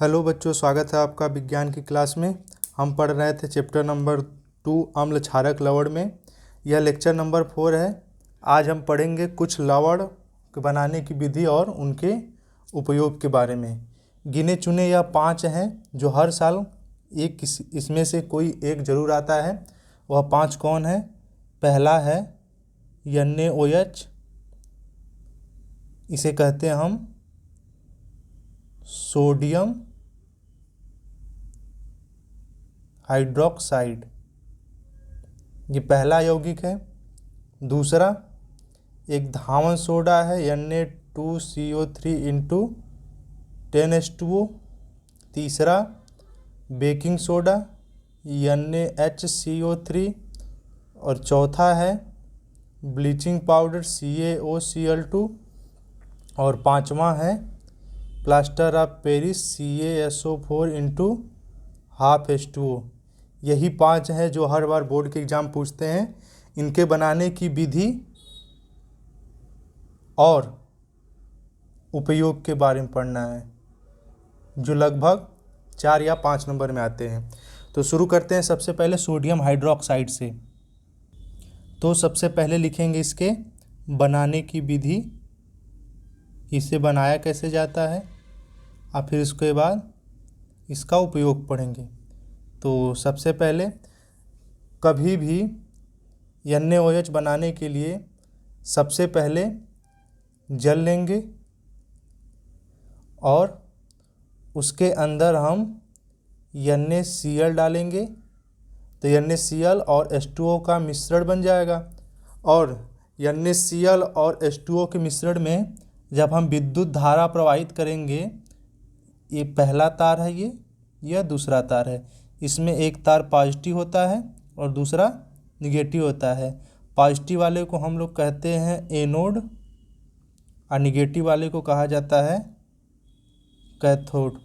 Hello बच्चों, स्वागत है आपका विज्ञान की क्लास में। हम पढ़ रहे थे चैप्टर नंबर 2 अम्ल क्षारक लवण में। यह लेक्चर नंबर 4 है। आज हम पढ़ेंगे कुछ लवण बनाने की विधि और उनके उपयोग के बारे में। गिने चुने यह 5 हैं जो हर साल इसमें से कोई एक जरूर आता है। वह 5 कौन है? पहला है NaOH, इसे कहते हैं हम सोडियम हाइड्रोक्साइड, ये पहला यौगिक है। दूसरा एक धावन सोडा है Na2CO3 इंटू 10H2O। तीसरा बेकिंग सोडा NaHCO3। और चौथा है ब्लीचिंग पाउडर CaOCl2। और पांचवा है plaster of Paris CaSO4 into half H2O। यही 5 हैं जो हर बार बोर्ड के एग्ज़ाम पूछते हैं। इनके बनाने की विधि और उपयोग के बारे में पढ़ना है, जो लगभग 4 या 5 नंबर में आते हैं। तो शुरू करते हैं सबसे पहले सोडियम हाइड्रोक्साइड से। तो सबसे पहले लिखेंगे इसके बनाने की विधि, इसे बनाया कैसे जाता है, और फिर इसके बाद इसका उपयोग पढ़ेंगे। तो सबसे पहले कभी भी NaOH बनाने के लिए सबसे पहले जल लेंगे और उसके अंदर हम NaCl डालेंगे। तो NaCl और H2O का मिश्रण बन जाएगा। और NaCl और H2O के मिश्रण में जब हम विद्युत धारा प्रवाहित करेंगे, ये पहला तार है, यह दूसरा तार है। इसमें एक तार पॉजिटिव होता है और दूसरा निगेटिव होता है। पॉजिटिव वाले को हम लोग कहते हैं एनोड और निगेटिव वाले को कहा जाता है कैथोड।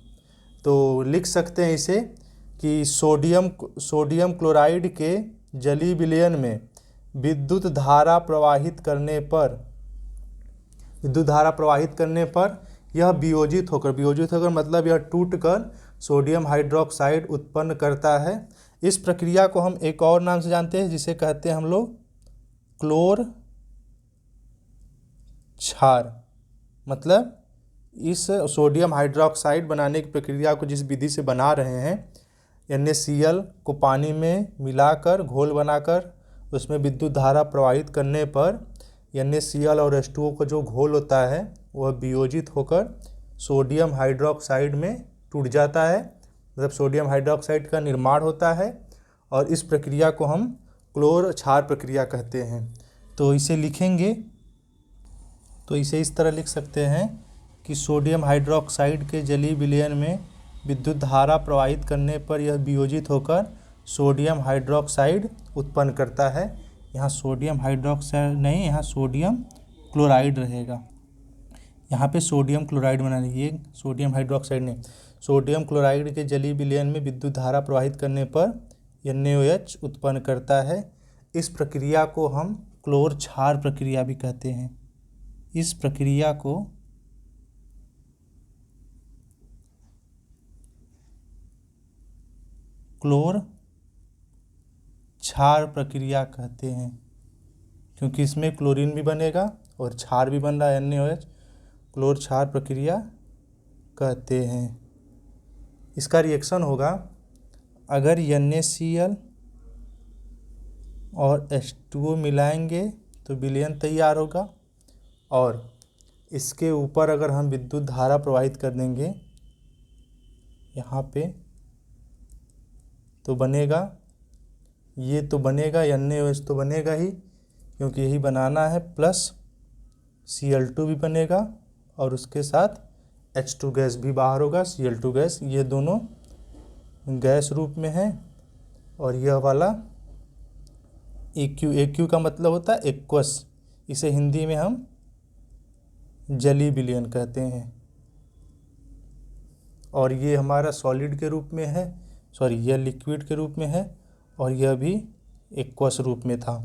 तो लिख सकते हैं इसे कि सोडियम क्लोराइड के जलीय विलयन में विद्युत धारा प्रवाहित करने पर यह वियोजित होकर मतलब यह टूटकर सोडियम हाइड्रोक्साइड उत्पन्न करता है। इस प्रक्रिया को हम एक और नाम से जानते हैं, जिसे कहते हैं हम लोग क्लोर क्षार। मतलब इस सोडियम हाइड्रोक्साइड बनाने की प्रक्रिया को जिस विधि से बना रहे हैं, NaCl को पानी में मिलाकर घोल बनाकर उसमें विद्युत धारा प्रवाहित करने पर NaCl और H2O का जो घोल होता है वह वियोजित होकर सोडियम हाइड्रोक्साइड में टूट जाता है। मतलब सोडियम हाइड्रोक्साइड का निर्माण होता है और इस प्रक्रिया को हम क्लोर क्षार प्रक्रिया कहते हैं। तो इसे लिखेंगे तो इसे इस तरह लिख सकते हैं कि सोडियम हाइड्रोक्साइड के जलीय विलयन में विद्युत धारा प्रवाहित करने पर यह वियोजित होकर सोडियम हाइड्रोक्साइड उत्पन्न करता है। यहाँ सोडियम हाइड्रोक्साइड नहीं, यहाँ सोडियम क्लोराइड रहेगा। यहाँ पे सोडियम क्लोराइड बना लीजिए, सोडियम हाइड्रोक्साइड नहीं। सोडियम क्लोराइड के जलीय विलयन में विद्युत धारा प्रवाहित करने पर NaOH उत्पन्न करता है। इस प्रक्रिया को हम क्लोर क्षार प्रक्रिया भी कहते हैं। इस प्रक्रिया को क्लोर क्षार प्रक्रिया कहते हैं, क्योंकि इसमें क्लोरीन भी बनेगा और क्षार भी बन रहा है NaOH। क्लोर क्षार प्रक्रिया कहते हैं। इसका रिएक्शन होगा, अगर NaCl और H2O मिलाएंगे तो विलयन तैयार होगा, और इसके ऊपर अगर हम विद्युत धारा प्रवाहित कर देंगे यहाँ पे, तो बनेगा, ये तो बनेगा NaOH तो बनेगा ही, क्योंकि यही बनाना है, प्लस Cl2 भी बनेगा और उसके साथ H2 गैस भी बाहर होगा, Cl2 गैस। ये दोनों गैस रूप में है। और यह वाला AQ का मतलब होता है एक्वस, इसे हिंदी में हम जलीय विलयन कहते हैं। और ये हमारा सॉलिड के रूप में है, यह लिक्विड के रूप में है, और यह भी एक्वस रूप में था।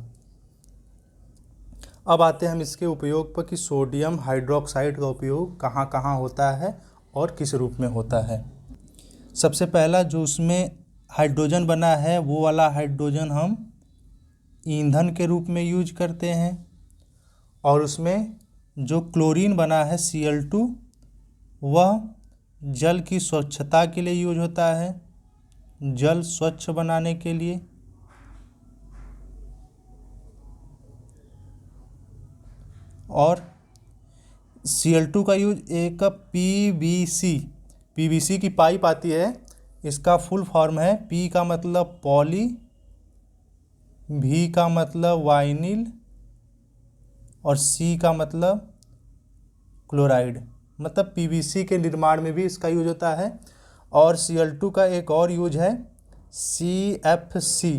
अब आते हैं हम इसके उपयोग पर कि सोडियम हाइड्रोक्साइड का उपयोग कहाँ कहाँ होता है और किस रूप में होता है। सबसे पहला जो उसमें हाइड्रोजन बना है वो वाला हाइड्रोजन हम ईंधन के रूप में यूज करते हैं, और उसमें जो क्लोरीन बना है Cl2 वह जल की स्वच्छता के लिए यूज होता है, जल स्वच्छ बनाने के लिए। और Cl2 का यूज एक पीवीसी की पाइप आती है, इसका फुल फॉर्म है P का मतलब पॉली, V का मतलब वाइनिल और C का मतलब क्लोराइड, मतलब पीवीसी के निर्माण में भी इसका यूज होता है। और Cl2 का एक और यूज है CFC,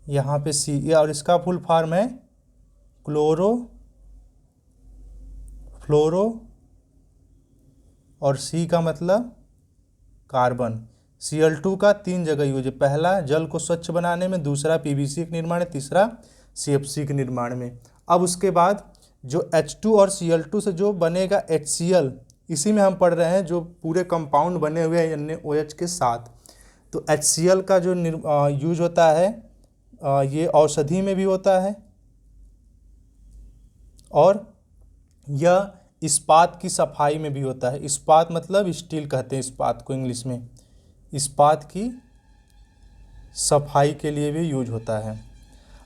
यहाँ पे C, और इसका फुल फॉर्म है क्लोरो, फ्लोरो और C का मतलब कार्बन। Cl2 का 3 जगह यूज है, पहला जल को स्वच्छ बनाने में, दूसरा पीवीसी के निर्माण में, तीसरा CFC के निर्माण में। अब उसके बाद जो H2 और Cl2 से जो बनेगा HCl, इसी में हम पढ़ रहे हैं जो पूरे कंपाउंड बने हुए हैं NaOH के साथ। तो HCl का जो यूज होता है ये औषधि में भी होता है, और यह इस्पात की सफाई में भी होता है। इस्पात मतलब स्टील कहते हैं इस्पात को इंग्लिश में, इस्पात की सफाई के लिए भी यूज होता है।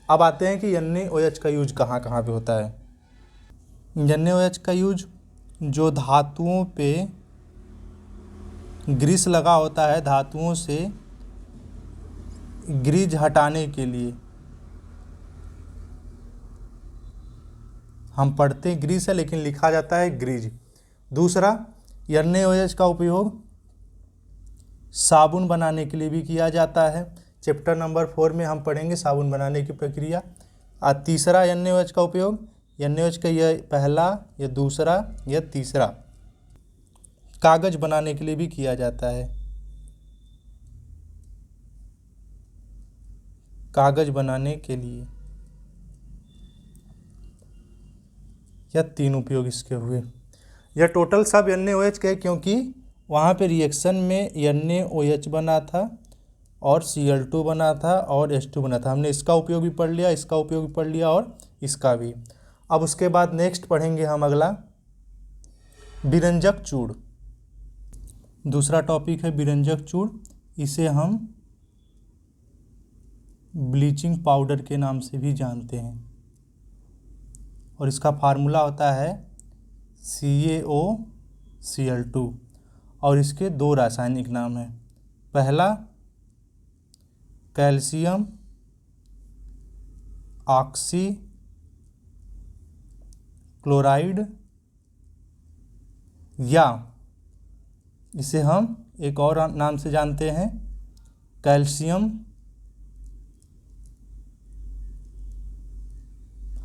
अब आते हैं कि NaOH का यूज कहाँ कहाँ पे होता है। NaOH का यूज जो धातुओं पे ग्रीस लगा होता है, धातुओं से ग्रीज हटाने के लिए, हम पढ़ते ग्रीस है लेकिन लिखा जाता है ग्रीज। दूसरा, NaOH का उपयोग साबुन बनाने के लिए भी किया जाता है, चैप्टर नंबर 4 में हम पढ़ेंगे साबुन बनाने की प्रक्रिया। और तीसरा NaOH का उपयोग, NaOH का यह पहला या दूसरा या तीसरा, कागज बनाने के लिए भी किया जाता है, कागज बनाने के लिए। यह 3 उपयोग इसके हुए। यह टोटल सब NaOH के, क्योंकि वहाँ पे रिएक्शन में NaOH बना था और Cl2 बना था और H2 बना था। हमने इसका उपयोग भी पढ़ लिया, इसका उपयोग भी पढ़ लिया और इसका भी। अब उसके बाद नेक्स्ट पढ़ेंगे हम अगला विरंजक चूड़। दूसरा टॉपिक है विरंजक चूड़। इसे हम ब्लीचिंग पाउडर के नाम से भी जानते हैं, और इसका फार्मूला होता है CaOCl2, और इसके 2 रासायनिक नाम हैं। पहला कैल्शियम ऑक्सी क्लोराइड, या इसे हम एक और नाम से जानते हैं कैल्शियम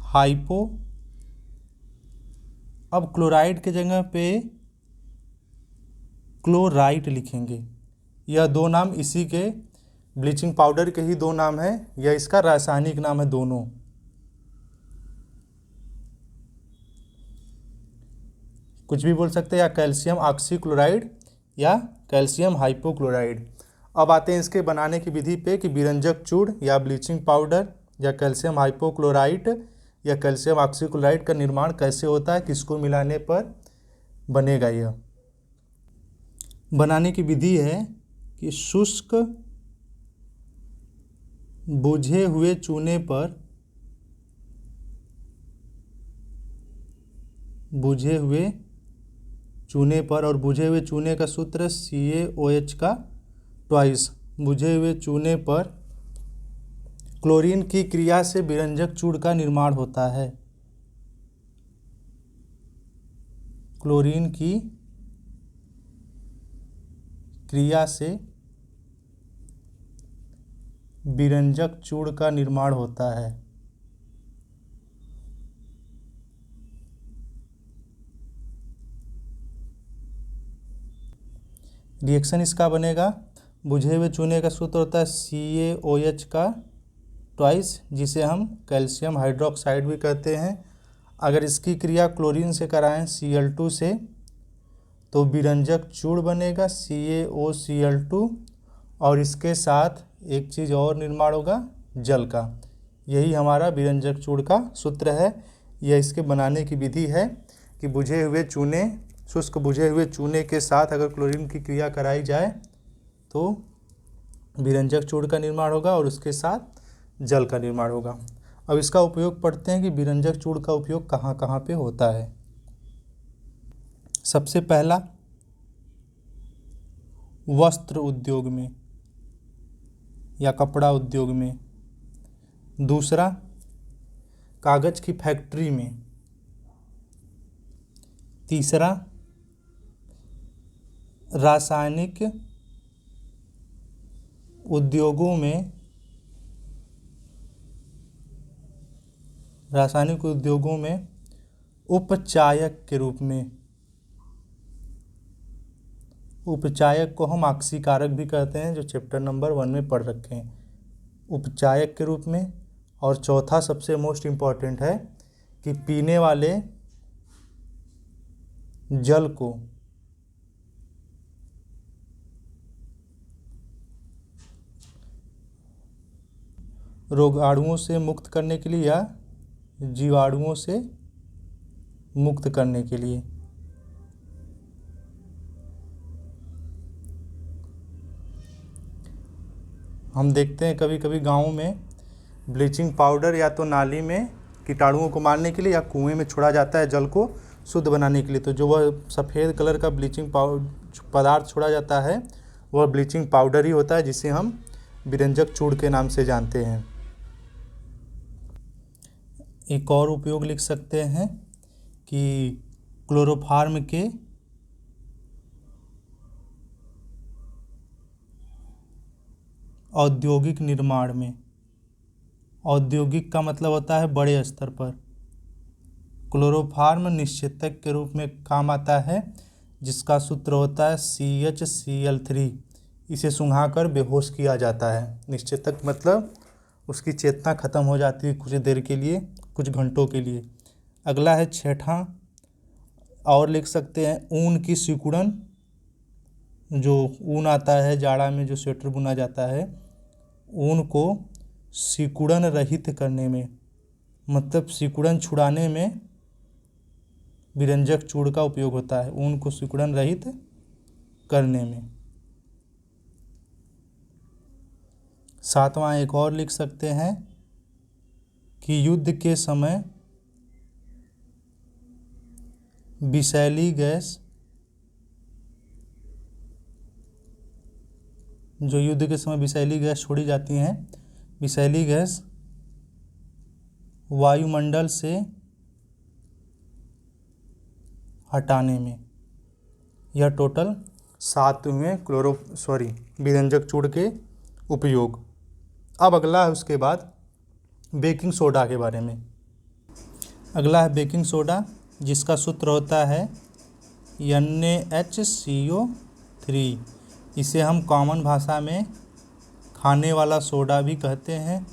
हाइपो। अब क्लोराइड के जगह पे क्लोराइट लिखेंगे। यह 2 नाम इसी के ब्लीचिंग पाउडर के ही 2 नाम हैं, यह इसका रासायनिक नाम है दोनों। कुछ भी बोल सकते हैं, या कैल्शियम ऑक्सी क्लोराइड या कैल्शियम हाइपोक्लोराइड। अब आते हैं इसके बनाने की विधि पे कि विरंजक चूड़ या ब्लीचिंग पाउडर या कैल्शियम हाइपोक्लोराइट या कैल्शियम ऑक्सीक्लोराइड का निर्माण कैसे होता है, किसको मिलाने पर बनेगा। यह बनाने की विधि है कि शुष्क बुझे हुए चूने पर और बुझे हुए चूने का सूत्र CaOH का ट्वाइस, बुझे हुए चूने पर क्लोरीन की क्रिया से विरंजक चूड़ का निर्माण होता है। क्लोरीन की क्रिया से विरंजक चूड़ का निर्माण होता है। रिएक्शन इसका बनेगा, बुझे हुए चूने का सूत्र होता है CaOH का ट्वाइस, जिसे हम कैल्शियम हाइड्रोक्साइड भी कहते हैं। अगर इसकी क्रिया क्लोरीन से कराएं Cl2 से, तो विरंजक चूड़ बनेगा CaOCl2 और इसके साथ एक चीज़ और निर्माण होगा जल का। यही हमारा विरंजक चूड़ का सूत्र है। यह इसके बनाने की विधि है कि बुझे हुए चूने, शुष्क बुझे हुए चूने के साथ अगर क्लोरीन की क्रिया कराई जाए तो विरंजक चूड़ का निर्माण होगा और उसके साथ जल का निर्माण होगा। अब इसका उपयोग पढ़ते हैं कि विरंजक चूड़ का उपयोग कहाँ कहाँ पे होता है। सबसे पहला वस्त्र उद्योग में या कपड़ा उद्योग में, दूसरा कागज की फैक्ट्री में, तीसरा रासायनिक उद्योगों में, उपचायक के रूप में। उपचायक को हम आक्सीकारक भी कहते हैं, जो चैप्टर नंबर 1 में पढ़ रखे हैं, उपचायक के रूप में। और चौथा सबसे मोस्ट इम्पॉर्टेंट है कि पीने वाले जल को रोगाणुओं से मुक्त करने के लिए या जीवाणुओं से मुक्त करने के लिए। हम देखते हैं कभी कभी गाँव में ब्लीचिंग पाउडर या तो नाली में कीटाणुओं को मारने के लिए या कुएं में छोड़ा जाता है जल को शुद्ध बनाने के लिए। तो जो वह सफ़ेद कलर का ब्लीचिंग पदार्थ छोड़ा जाता है वह ब्लीचिंग पाउडर ही होता है, जिसे हम विरंजक चूड़ के नाम से जानते हैं। एक और उपयोग लिख सकते हैं कि क्लोरोफार्म के औद्योगिक निर्माण में, औद्योगिक का मतलब होता है बड़े स्तर पर, क्लोरोफार्म निश्चेतक के रूप में काम आता है, जिसका सूत्र होता है CHCl3। इसे सुंघाकर बेहोश किया जाता है। निश्चेतक मतलब उसकी चेतना खत्म हो जाती है कुछ देर के लिए, कुछ घंटों के लिए। अगला है छठा, और लिख सकते हैं ऊन की सिकुड़न। जो ऊन आता है जाड़ा में, जो स्वेटर बुना जाता है, ऊन को सिकुड़न रहित करने में, मतलब सिकुड़न छुड़ाने में विरंजक चूड़ का उपयोग होता है, ऊन को सिकुड़न रहित करने में। सातवां एक और लिख सकते हैं कि युद्ध के समय विषैली गैस, जो युद्ध के समय विषैली गैस छोड़ी जाती हैं, विषैली गैस वायुमंडल से हटाने में। यह टोटल 7 हुए विरंजक चूड़ के उपयोग। अब अगला है उसके बाद बेकिंग सोडा के बारे में। अगला है बेकिंग सोडा, जिसका सूत्र होता है NaHCO3। इसे हम कॉमन भाषा में खाने वाला सोडा भी कहते हैं।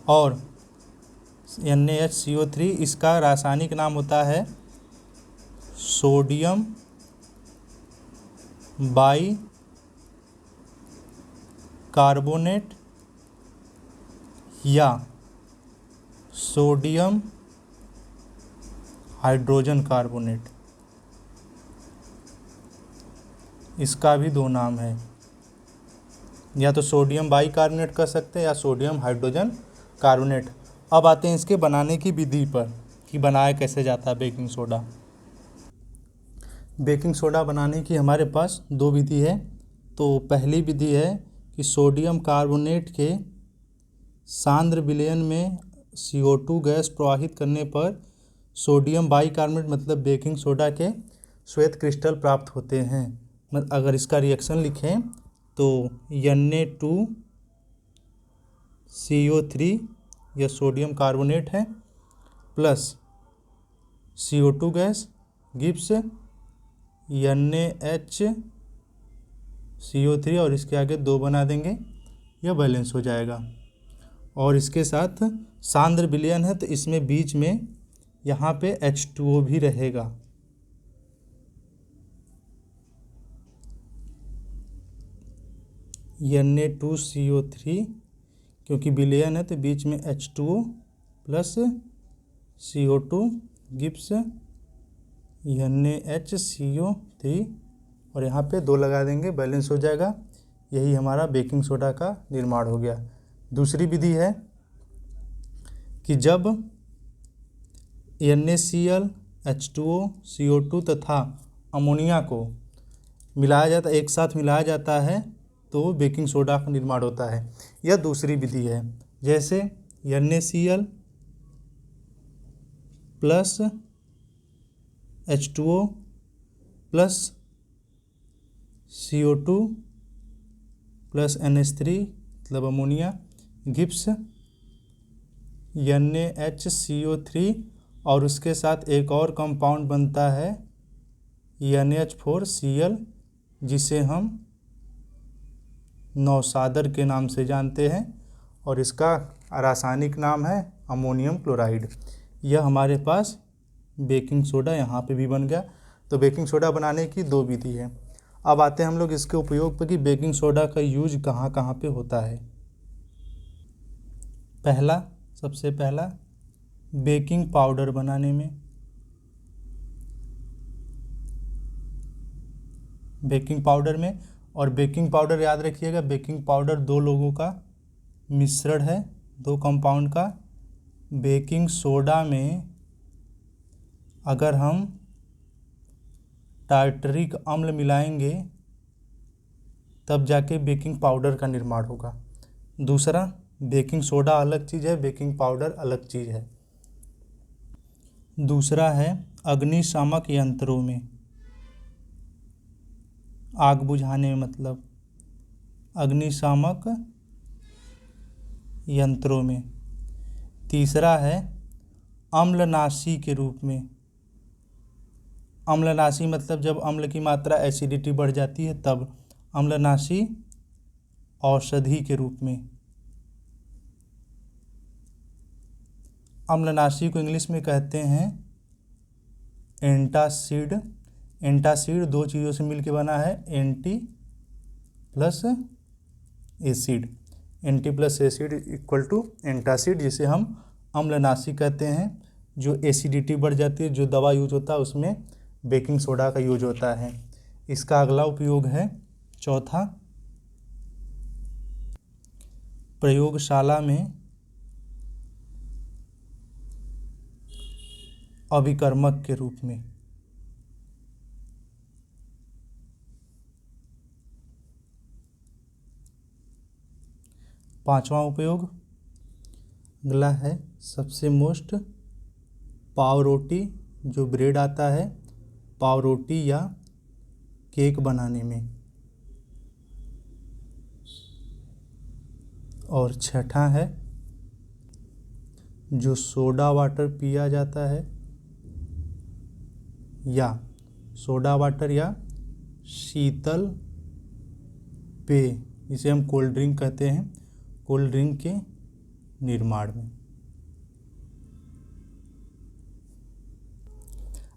और NaHCO3 इसका रासायनिक नाम होता है सोडियम बाई कार्बोनेट या सोडियम हाइड्रोजन कार्बोनेट। इसका भी 2 नाम है, या तो सोडियम बाई कार्बोनेट कह सकते हैं या सोडियम हाइड्रोजन कार्बोनेट। अब आते हैं इसके बनाने की विधि पर कि बनाया कैसे जाता है बेकिंग सोडा। बेकिंग सोडा बनाने की हमारे पास 2 विधि है। तो पहली विधि है कि सोडियम कार्बोनेट के सांद्र विलयन में CO2 गैस प्रवाहित करने पर सोडियम बाइकार्बोनेट मतलब बेकिंग सोडा के श्वेत क्रिस्टल प्राप्त होते हैं। अगर इसका रिएक्शन लिखें तो Na2CO3 यह सोडियम कार्बोनेट है plus CO2 gas gives NaHCO3 और इसके आगे 2 बना देंगे, यह बैलेंस हो जाएगा। और इसके साथ सांद्र विलयन है तो इसमें बीच में यहाँ पे H2O भी रहेगा। Na2CO3, क्योंकि विलयन है तो बीच में H2O plus CO2 gives NaHCO3 और यहाँ पे 2 लगा देंगे, बैलेंस हो जाएगा। यही हमारा बेकिंग सोडा का निर्माण हो गया। दूसरी विधि है कि जब NaCl, H2O, CO2 तथा अमोनिया को मिलाया जाता, एक साथ मिलाया जाता है तो बेकिंग सोडा का निर्माण होता है। यह दूसरी विधि है। जैसे NaCl plus H2O plus CO2 plus NH3 मतलब अमोनिया गिव्स NaHCO3 और उसके साथ एक और कंपाउंड बनता है NH4Cl, जिसे हम नौसादर के नाम से जानते हैं और इसका रासायनिक नाम है अमोनियम क्लोराइड। यह हमारे पास बेकिंग सोडा यहाँ पे भी बन गया। तो बेकिंग सोडा बनाने की 2 विधि है। अब आते हैं हम लोग इसके उपयोग पर कि बेकिंग सोडा का यूज कहाँ कहाँ पे होता है। सबसे पहला बेकिंग पाउडर बनाने में। और बेकिंग पाउडर याद रखिएगा, बेकिंग पाउडर 2 लोगों का मिश्रण है, 2 कंपाउंड का। बेकिंग सोडा में अगर हम टार्टरिक अम्ल मिलाएंगे तब जाके बेकिंग पाउडर का निर्माण होगा। दूसरा, बेकिंग सोडा अलग चीज़ है, बेकिंग पाउडर अलग चीज़ है। दूसरा है अग्निशामक यंत्रों में, आग बुझाने में, मतलब अग्निशामक यंत्रों में। तीसरा है अम्लनाशी के रूप में। अम्लनाशी मतलब जब अम्ल की मात्रा एसिडिटी बढ़ जाती है तब। अम्लनाशी औषधि के रूप में। अम्लनाशी को इंग्लिश में कहते हैं एंटासिड। एंटासिड 2 चीज़ों से मिलकर बना है, anti plus acid. Anti plus acid equal to antacid, जिसे हम अम्लनाशी कहते हैं। जो एसिडिटी बढ़ जाती है, जो दवा यूज होता है उसमें बेकिंग सोडा का यूज होता है। इसका अगला उपयोग है चौथा, प्रयोगशाला में अभिकर्मक के रूप में। पांचवा उपयोग अगला है सबसे मोस्ट, पाव रोटी, जो ब्रेड आता है, पाव रोटी या केक बनाने में। और छठा है जो सोडा वाटर पिया जाता है, या सोडा वाटर या शीतल पेय, जिसे हम कोल्ड ड्रिंक कहते हैं, कोल्ड ड्रिंक के निर्माण में।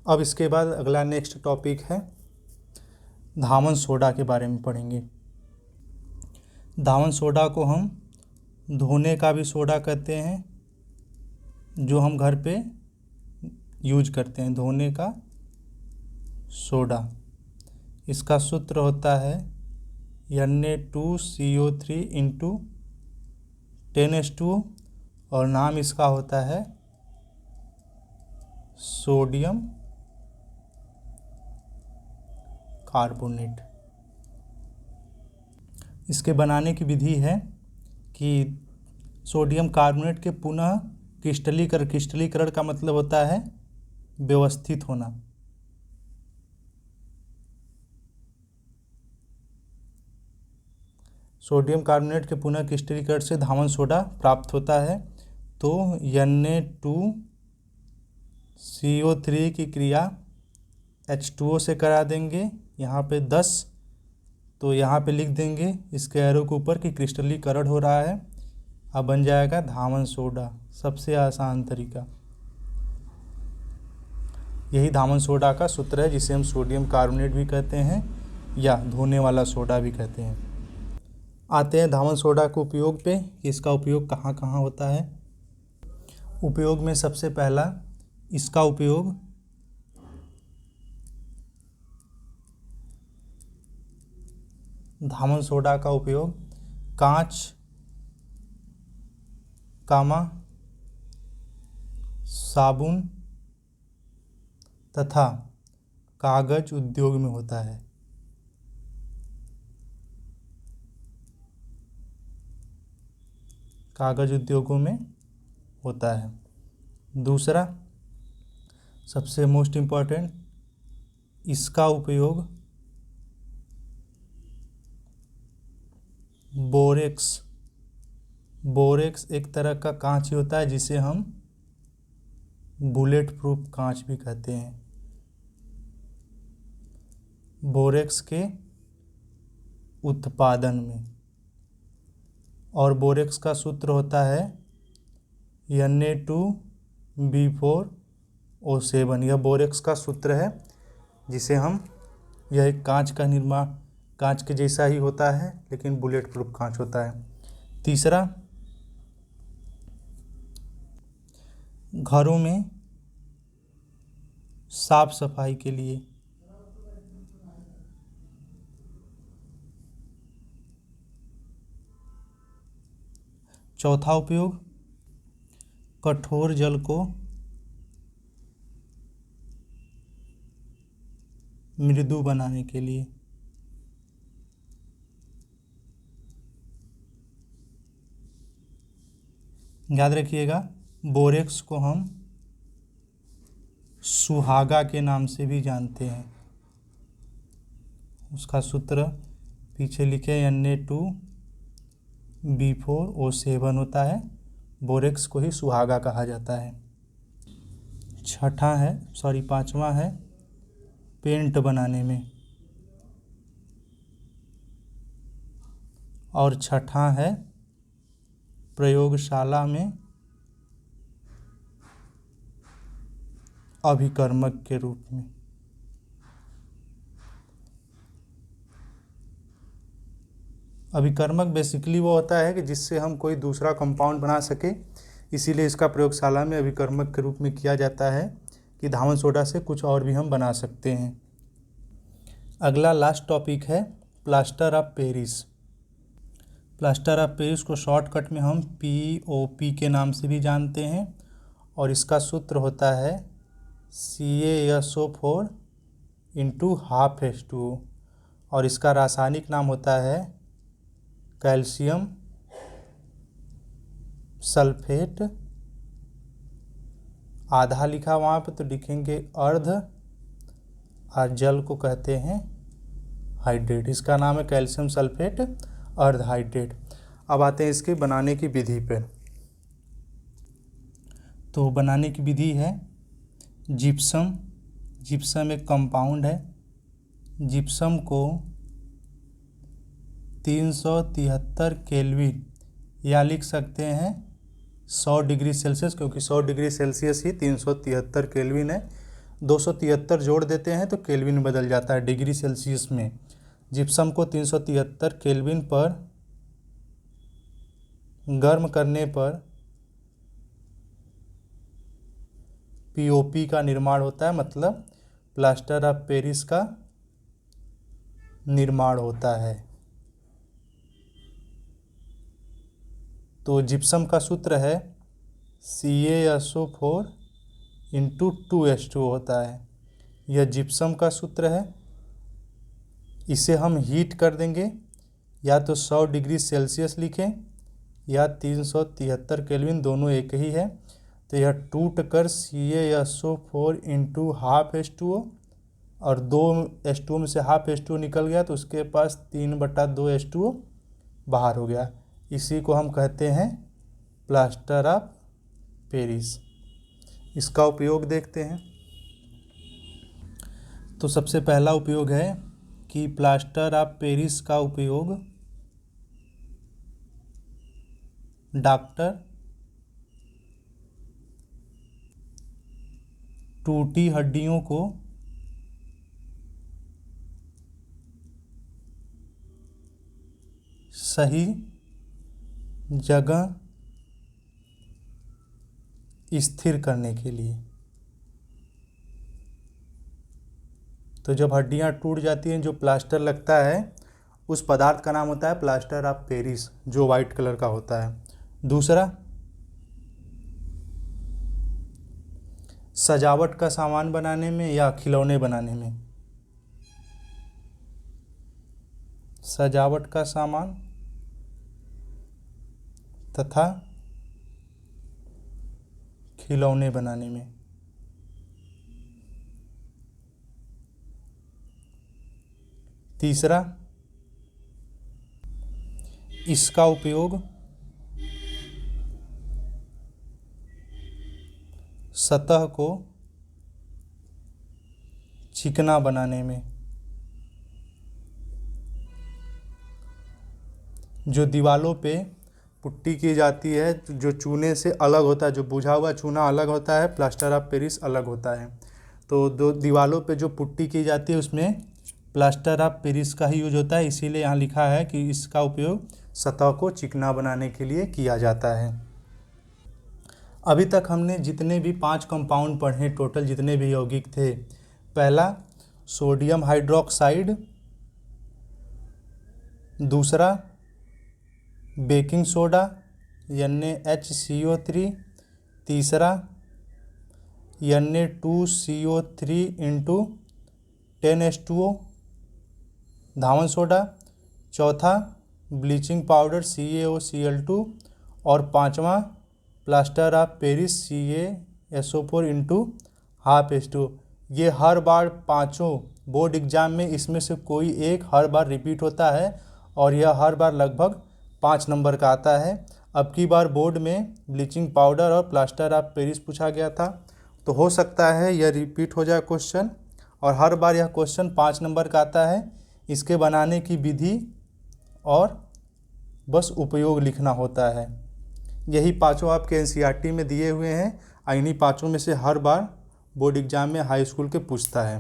अब इसके बाद अगला नेक्स्ट टॉपिक है धावन सोडा के बारे में पढ़ेंगे। धावन सोडा को हम धोने का भी सोडा कहते हैं, जो हम घर पे यूज करते हैं, धोने का सोडा। इसका सूत्र होता है Na2CO3 इंटू 10H2 और नाम इसका होता है सोडियम कार्बोनेट। इसके बनाने की विधि है कि सोडियम कार्बोनेट के पुनः क्रिस्टलीकरण का मतलब होता है व्यवस्थित होना। सोडियम कार्बोनेट के पुनः क्रिस्टलीकरण से धावन सोडा प्राप्त होता है। तो Na2CO3 की क्रिया H2O से करा देंगे, यहाँ पे 10, तो यहाँ पे लिख देंगे इसके एरो के ऊपर कि क्रिस्टलीकरण हो रहा है। अब बन जाएगा धावन सोडा, सबसे आसान तरीका। यही धावन सोडा का सूत्र है, जिसे हम सोडियम कार्बोनेट भी कहते हैं या धोने वाला सोडा भी कहते हैं। आते हैं धावन सोडा के उपयोग पे कि इसका उपयोग कहाँ कहाँ होता है। उपयोग में सबसे पहला इसका उपयोग धावन सोडा का उपयोग कांच, साबुन तथा कागज उद्योग में होता है। कागज उद्योगों में होता है। दूसरा सबसे मोस्ट इम्पॉर्टेंट, इसका उपयोग बोरेक्स एक तरह का कांच ही होता है जिसे हम बुलेट प्रूफ कांच भी कहते हैं। बोरेक्स के उत्पादन में, और बोरेक्स का सूत्र होता है Na2B4O7। यह बोरेक्स का सूत्र है जिसे हम, यह एक कांच के जैसा ही होता है लेकिन बुलेट प्रूफ कांच होता है। तीसरा, घरों में साफ सफाई के लिए। चौथा उपयोग, कठोर जल को मृदु बनाने के लिए। याद रखिएगा, बोरेक्स को हम सुहागा के नाम से भी जानते हैं। उसका सूत्र पीछे लिखे Na2B4O7 होता है। बोरेक्स को ही सुहागा कहा जाता है। पांचवा है पेंट बनाने में, और छठा है प्रयोगशाला में अभिकर्मक के रूप में। अभिकर्मक बेसिकली वो होता है कि जिससे हम कोई दूसरा कंपाउंड बना सके, इसीलिए इसका प्रयोगशाला में अभिकर्मक के रूप में किया जाता है कि धावन सोडा से कुछ और भी हम बना सकते हैं। अगला लास्ट टॉपिक है plaster of Paris. Plaster of Paris को शॉर्टकट में हम POP के नाम से भी जानते हैं, और इसका सूत्र होता है CaSO4 × ½ H2O, और इसका रासायनिक नाम होता है कैल्शियम सल्फेट। आधा लिखा वहाँ पे तो लिखेंगे अर्ध, और जल को कहते हैं हाइड्रेट। इसका नाम है कैल्शियम सल्फेट अर्ध हाइड्रेट। अब आते हैं इसके बनाने की विधि पर। तो बनाने की विधि है जिप्सम एक कंपाउंड है। जिप्सम को 373 केल्विन, या लिख सकते हैं 100 डिग्री सेल्सियस, क्योंकि 100 डिग्री सेल्सियस ही 373 केल्विन है। 273 जोड़ देते हैं तो केल्विन बदल जाता है डिग्री सेल्सियस में। जिप्सम को 373 केल्विन पर गर्म करने पर POP का निर्माण होता है, मतलब प्लास्टर ऑफ पेरिस का निर्माण होता है। तो जिप्सम का सूत्र है CaSO4 × 2H2O होता है। यह जिप्सम का सूत्र है। इसे हम हीट कर देंगे, या तो 100 डिग्री सेल्सियस लिखें या 373 केल्विन, दोनों एक ही है। तो यह टूट कर CaSO4 × ½ H2O, और 2 H2O में से ½ H2O निकल गया तो उसके पास 3/2 H2O बाहर हो गया। इसी को हम कहते हैं प्लास्टर ऑफ पेरिस। इसका उपयोग देखते हैं। तो सबसे पहला उपयोग है कि प्लास्टर ऑफ पेरिस का उपयोग डॉक्टर टूटी हड्डियों को सही जगह स्थिर करने के लिए। तो जब हड्डियां टूट जाती हैं, जो प्लास्टर लगता है, उस पदार्थ का नाम होता है प्लास्टर ऑफ पेरिस, जो वाइट कलर का होता है। दूसरा, सजावट का सामान बनाने में या खिलौने बनाने में। सजावट का सामान तथा खिलौने बनाने में। तीसरा, इसका उपयोग सतह को चिकना बनाने में। जो दीवालों पे पुट्टी की जाती है, जो चूने से अलग होता है, जो बुझा हुआ चूना अलग होता है, प्लास्टर ऑफ पेरिस अलग होता है। तो दो दीवालों पे जो पुट्टी की जाती है उसमें प्लास्टर ऑफ पेरिस का ही यूज होता है, इसीलिए यहाँ लिखा है कि इसका उपयोग सतह को चिकना बनाने के लिए किया जाता है। अभी तक हमने जितने भी 5 कंपाउंड पढ़े, टोटल जितने भी यौगिक थे, पहला सोडियम हाइड्रोक्साइड, दूसरा बेकिंग सोडा NaHCO3, तीसरा Na2CO3 × 10H2O धावन सोडा, चौथा ब्लीचिंग पाउडर CaOCl2 और पांचवा plaster of Paris CaSO4 × 1/2H2। ये हर बार पांचों बोर्ड एग्जाम में इसमें से कोई एक हर बार रिपीट होता है और यह हर बार लगभग 5 नंबर का आता है। अब की बार बोर्ड में ब्लीचिंग पाउडर और प्लास्टर ऑफ पेरिस पूछा गया था, तो हो सकता है यह रिपीट हो जाए क्वेश्चन, और हर बार यह क्वेश्चन 5 नंबर का आता है। इसके बनाने की विधि और बस उपयोग लिखना होता है। यही पांचों आपके NCERT में दिए हुए हैं। इन्हीं पांचों में से हर बार बोर्ड एग्जाम में हाई स्कूल के पूछता है।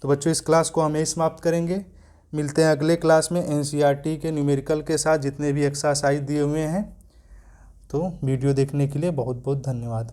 तो बच्चों, इस क्लास को हम यही समाप्त करेंगे। मिलते हैं अगले क्लास में NCERT के न्यूमेरिकल के साथ जितने भी एक्सरसाइज दिए हुए हैं। तो वीडियो देखने के लिए बहुत बहुत धन्यवाद।